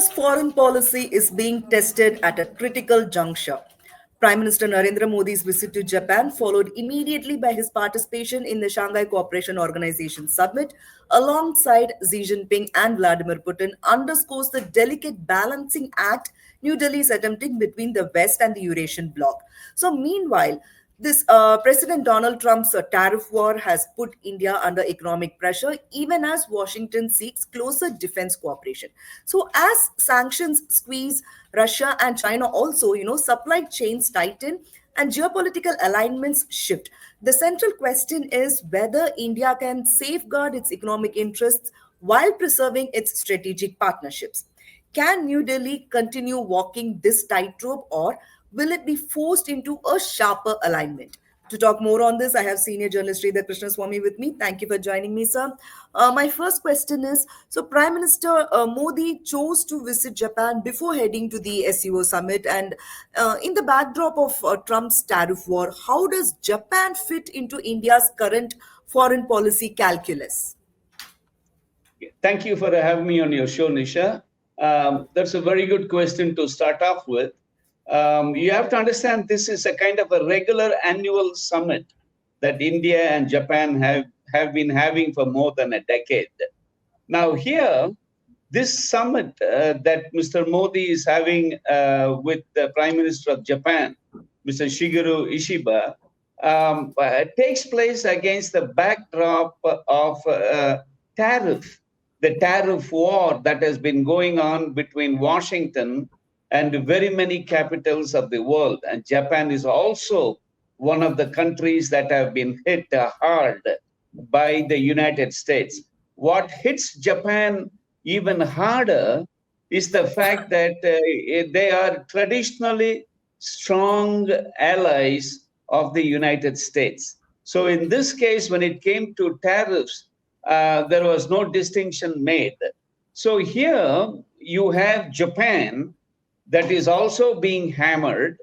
India's foreign policy is being tested at a critical juncture. Prime Minister Narendra Modi's visit to Japan, followed immediately by his participation in the Shanghai Cooperation Organization Summit, alongside Xi Jinping and Vladimir Putin, underscores the delicate balancing act New Delhi is attempting between the West and the Eurasian bloc. So, meanwhile, this President Donald Trump's tariff war has put India under economic pressure, even as Washington seeks closer defense cooperation. So, as sanctions squeeze Russia and China, also, supply chains tighten and geopolitical alignments shift. The central question is whether India can safeguard its economic interests while preserving its strategic partnerships. Can New Delhi continue walking this tightrope, or will it be forced into a sharper alignment? To talk more on this, I have senior journalist Sridhar Krishnaswamy with me. Thank you for joining me, sir. My first question is, so Prime Minister Modi chose to visit Japan before heading to the SCO Summit. And in the backdrop of Trump's tariff war, how does Japan fit into India's current foreign policy calculus? Thank you for having me on your show, Nisha. That's a very good question to start off with. You have to understand this is a kind of a regular annual summit that India and Japan have been having for more than a decade. Now here, this summit that Mr. Modi is having with the Prime Minister of Japan, Mr. Shigeru Ishiba, takes place against the backdrop of the tariff war that has been going on between Washington and very many capitals of the world. And Japan is also one of the countries that have been hit hard by the United States. What hits Japan even harder is the fact that they are traditionally strong allies of the United States. So in this case, when it came to tariffs, there was no distinction made. So here you have Japan that is also being hammered,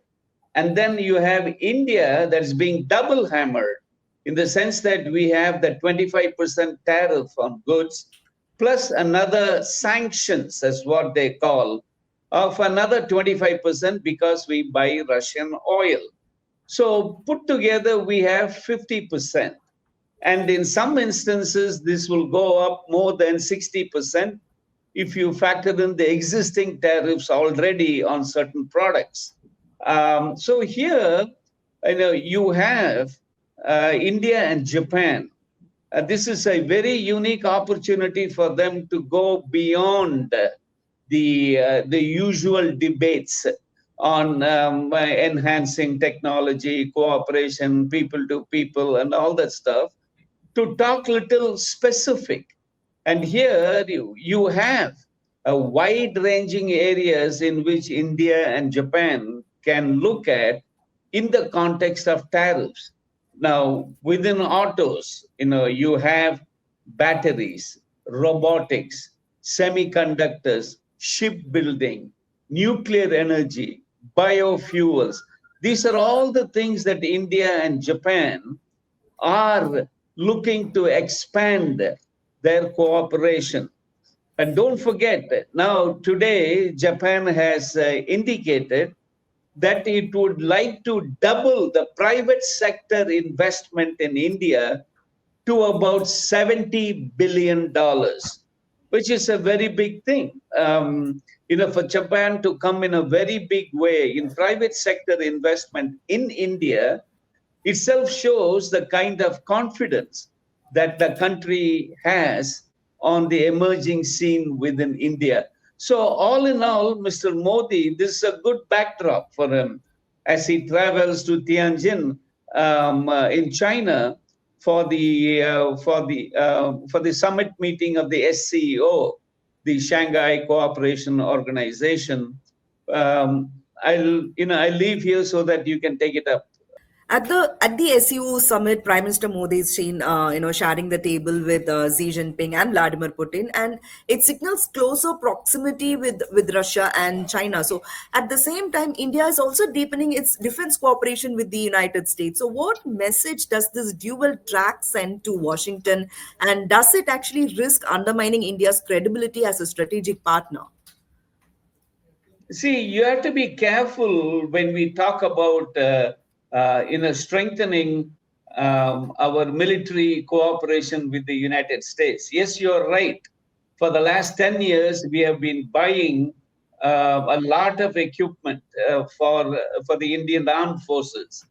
and then you have India that is being double hammered in the sense that we have the 25% tariff on goods plus another sanctions, as what they call, of another 25% because we buy Russian oil. So put together, we have 50%. And in some instances, this will go up more than 60% if you factor in the existing tariffs already on certain products. So here, you have India and Japan. This is a very unique opportunity for them to go beyond the usual debates on enhancing technology, cooperation, people to people, and all that stuff, to talk little specific. And here you have a wide-ranging areas in which India and Japan can look at in the context of tariffs. Now, within autos, you have batteries, robotics, semiconductors, shipbuilding, nuclear energy, biofuels. These are all the things that India and Japan are looking to expand their cooperation. And don't forget, now today, Japan has indicated that it would like to double the private sector investment in India to about $70 billion, which is a very big thing. For Japan to come in a very big way in private sector investment in India itself shows the kind of confidence that the country has on the emerging scene within India. So all in all, Mr. Modi, this is a good backdrop for him as he travels to Tianjin in China for the summit meeting of the SCO, the Shanghai Cooperation Organization. I'll leave here so that you can take it up. At the SCO Summit, Prime Minister Modi is seen, sharing the table with Xi Jinping and Vladimir Putin, and it signals closer proximity with Russia and China. So, at the same time, India is also deepening its defense cooperation with the United States. So, what message does this dual track send to Washington, and does it actually risk undermining India's credibility as a strategic partner? See, you have to be careful when we talk about strengthening our military cooperation with the United States. Yes, you're right. For the last 10 years, we have been buying a lot of equipment for the Indian Armed Forces.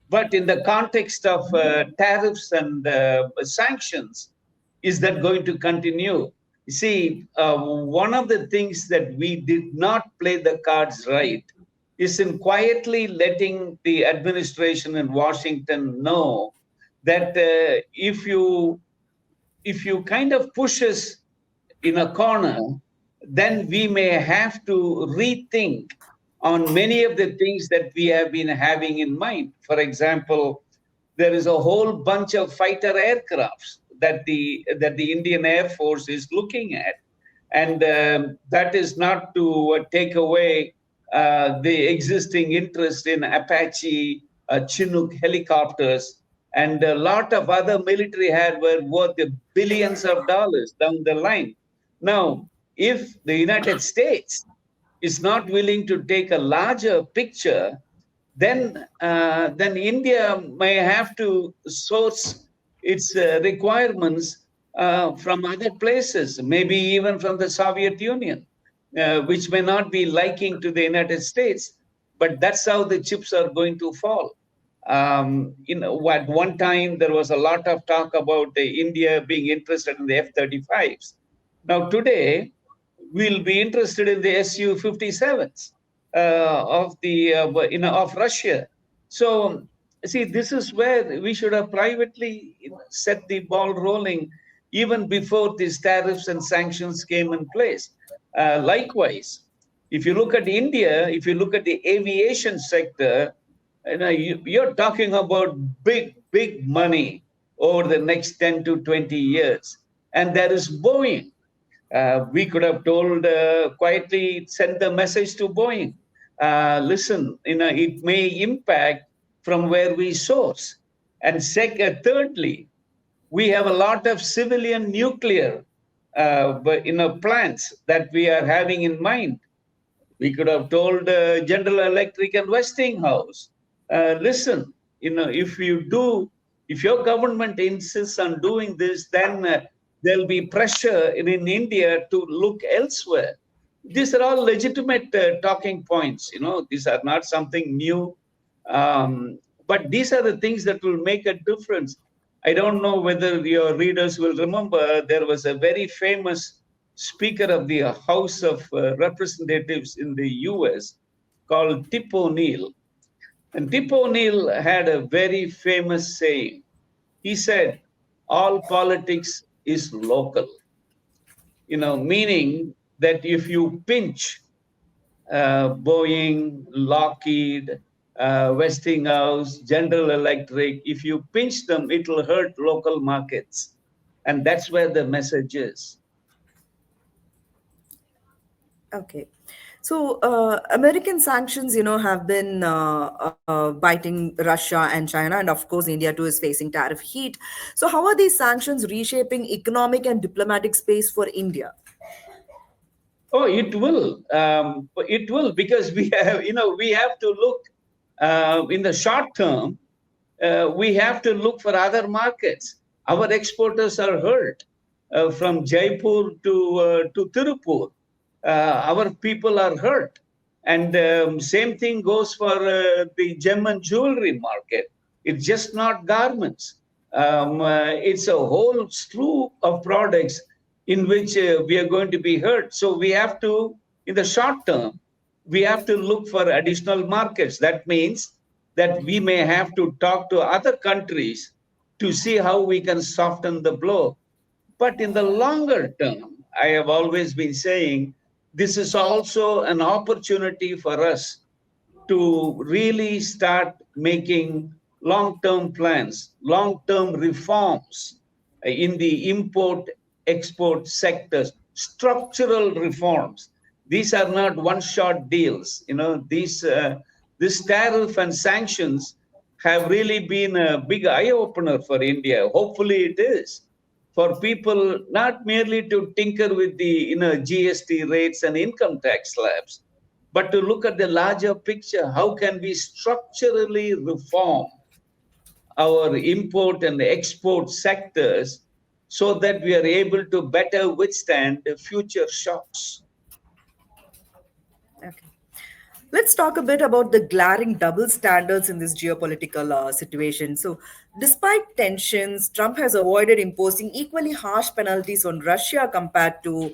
But in the context of tariffs and sanctions, is that going to continue? You see, one of the things that we did not play the cards right is in quietly letting the administration in Washington know that if you kind of push us in a corner, then we may have to rethink on many of the things that we have been having in mind. For example, there is a whole bunch of fighter aircrafts that the Indian Air Force is looking at, and that is not to take away the existing interest in Apache, Chinook helicopters, and a lot of other military hardware worth billions of dollars down the line. Now, if the United States is not willing to take a larger picture, then India may have to source its requirements from other places, maybe even from the Soviet Union, which may not be liking to the United States, but that's how the chips are going to fall. At one time, there was a lot of talk about India being interested in the F-35s. Now, today, we'll be interested in the Su-57s of Russia. So, see, this is where we should have privately set the ball rolling even before these tariffs and sanctions came in place. Likewise, if you look at India, if you look at the aviation sector, you're talking about big money over the next 10 to 20 years. And there is Boeing. We could have told quietly, send the message to Boeing. Listen, it may impact from where we source. And thirdly, we have a lot of civilian nuclear plants that we are having in mind. We could have told General Electric and Westinghouse, listen, if your government insists on doing this, then there'll be pressure in India to look elsewhere. These are all legitimate talking points. These are not something new, but these are the things that will make a difference. I don't know whether your readers will remember, there was a very famous Speaker of the House of Representatives in the US called Tip O'Neill. And Tip O'Neill had a very famous saying. He said, all politics is local, meaning that if you pinch Boeing, Lockheed, Westinghouse, General Electric, if you pinch them, it'll hurt local markets. And that's where the message is. Okay. So American sanctions, have been biting Russia and China, and of course, India too is facing tariff heat. So how are these sanctions reshaping economic and diplomatic space for India? Oh, it will. It will, because we have to look in the short term. We have to look for other markets. Our exporters are hurt from Jaipur to Tirupur. Our people are hurt. And same thing goes for the gem and jewelry market. It's just not garments. It's a whole slew of products in which we are going to be hurt. So we have to, in the short term, we have to look for additional markets. That means that we may have to talk to other countries to see how we can soften the blow. But in the longer term, I have always been saying, this is also an opportunity for us to really start making long-term plans, long-term reforms in the import-export sectors, structural reforms. These are not one-shot deals. This tariff and sanctions have really been a big eye-opener for India. Hopefully it is. For people not merely to tinker with the GST rates and income tax slabs, but to look at the larger picture. How can we structurally reform our import and export sectors so that we are able to better withstand the future shocks? Okay. Let's talk a bit about the glaring double standards in this geopolitical situation. So, despite tensions, Trump has avoided imposing equally harsh penalties on Russia compared to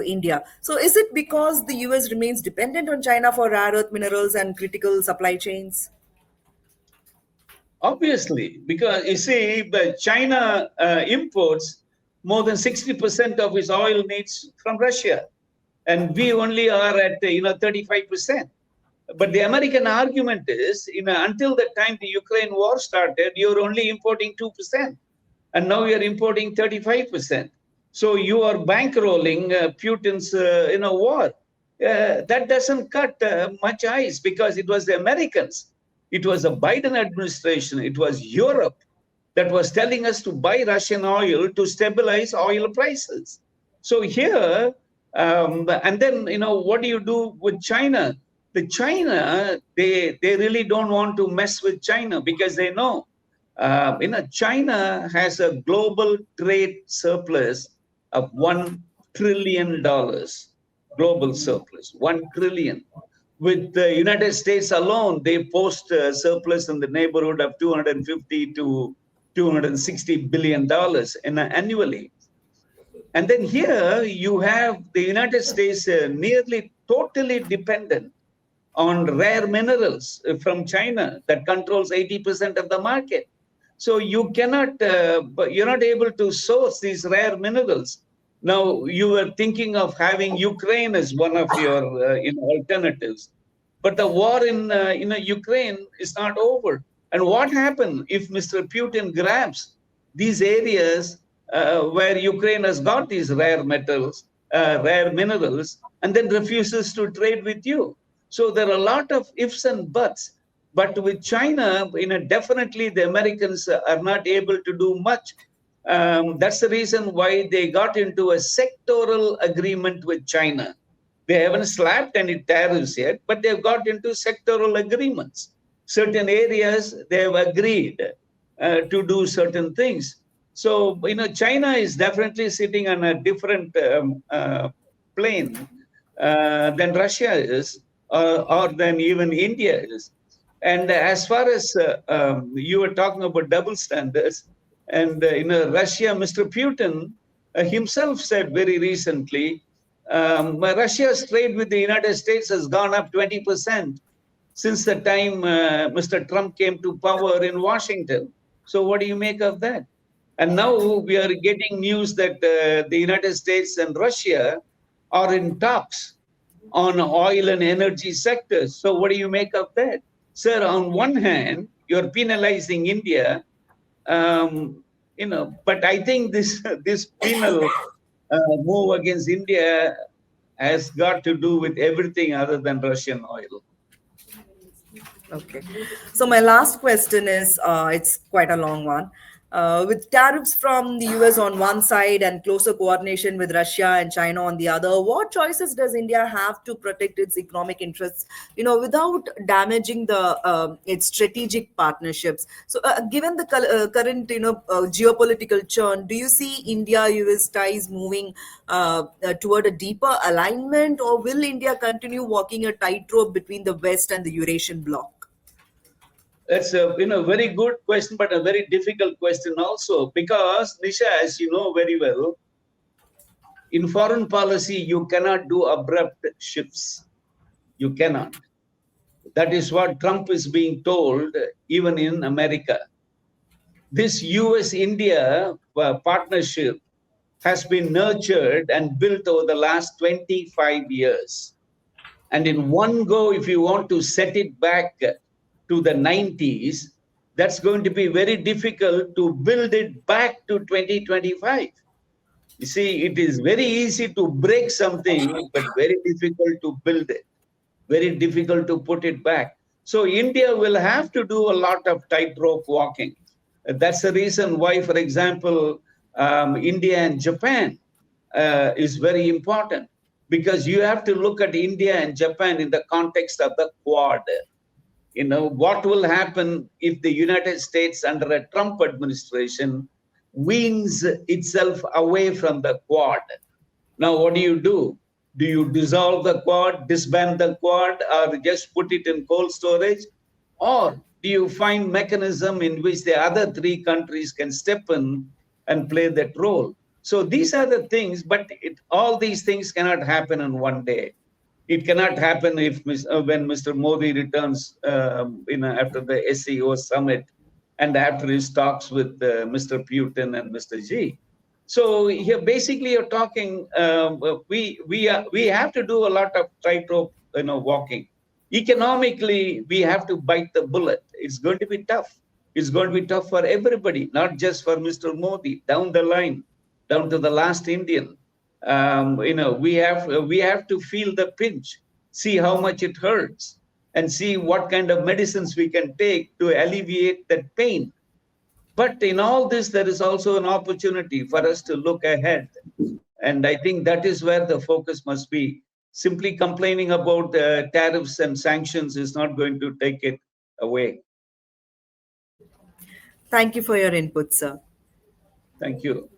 India. So, is it because the US remains dependent on China for rare earth minerals and critical supply chains? Obviously, because you see, China imports more than 60% of its oil needs from Russia, and we only are at 35%. But the American argument is, until the time the Ukraine war started, you're only importing 2%, and now you're importing 35%. So you are bankrolling Putin's war. That doesn't cut much ice, because it was the Americans. It was the Biden administration. It was Europe that was telling us to buy Russian oil to stabilize oil prices. So here, and then, what do you do with China? The China, they really don't want to mess with China, because they know, China has a global trade surplus of $1 trillion. Global surplus, 1 trillion. With the United States alone, they post a surplus in the neighborhood of $250 to $260 billion annually. And then here you have the United States nearly totally dependent on rare minerals from China that controls 80% of the market. So you cannot, you're not able to source these rare minerals. Now, you were thinking of having Ukraine as one of your alternatives, but the war in Ukraine is not over. And what happens if Mr. Putin grabs these areas where Ukraine has got these rare metals, rare minerals, and then refuses to trade with you? So there are a lot of ifs and buts. But with China, definitely the Americans are not able to do much. That's the reason why they got into a sectoral agreement with China. They haven't slapped any tariffs yet, but they've got into sectoral agreements. Certain areas they have agreed to do certain things. So, China is definitely sitting on a different plane than Russia is, or than even India is. And as far as you were talking about double standards, and Russia, Mr. Putin himself said very recently, Russia's trade with the United States has gone up 20% since the time Mr. Trump came to power in Washington. So what do you make of that? And now we are getting news that the United States and Russia are in talks on oil and energy sectors. So what do you make of that? Sir, on one hand, you're penalizing India, but I think this penal move against India has got to do with everything other than Russian oil. Okay. So my last question is, it's quite a long one. With tariffs from the US on one side and closer coordination with Russia and China on the other, what choices does India have to protect its economic interests, without damaging its strategic partnerships? So, given the current, geopolitical churn, do you see India-US ties moving toward a deeper alignment, or will India continue walking a tightrope between the West and the Eurasian bloc? That's a very good question, but a very difficult question also, because Nisha, as you know very well, in foreign policy you cannot do abrupt shifts. You cannot. That is what Trump is being told, even in America. This US-India partnership has been nurtured and built over the last 25 years. And in one go, if you want to set it back to the 90s, that's going to be very difficult to build it back to 2025. You see, it is very easy to break something, but very difficult to build it, very difficult to put it back. So India will have to do a lot of tightrope walking. That's the reason why, for example, India and Japan is very important. because you have to look at India and Japan in the context of the Quad. What will happen if the United States under a Trump administration weans itself away from the Quad? Now, what do? Do you dissolve the Quad, disband the Quad, or just put it in cold storage? Or do you find mechanism in which the other three countries can step in and play that role? So these are the things, but all these things cannot happen in one day. It cannot happen when Mr. Modi returns, after the SCO Summit and after his talks with Mr. Putin and Mr. Xi. So here, basically, you're talking. We have to do a lot of tightrope, walking. Economically, we have to bite the bullet. It's going to be tough. It's going to be tough for everybody, not just for Mr. Modi. Down the line, down to the last Indian. We have to feel the pinch, see how much it hurts, and see what kind of medicines we can take to alleviate that pain. But in all this, there is also an opportunity for us to look ahead. And I think that is where the focus must be. Simply complaining about tariffs and sanctions is not going to take it away. Thank you for your input, sir. Thank you.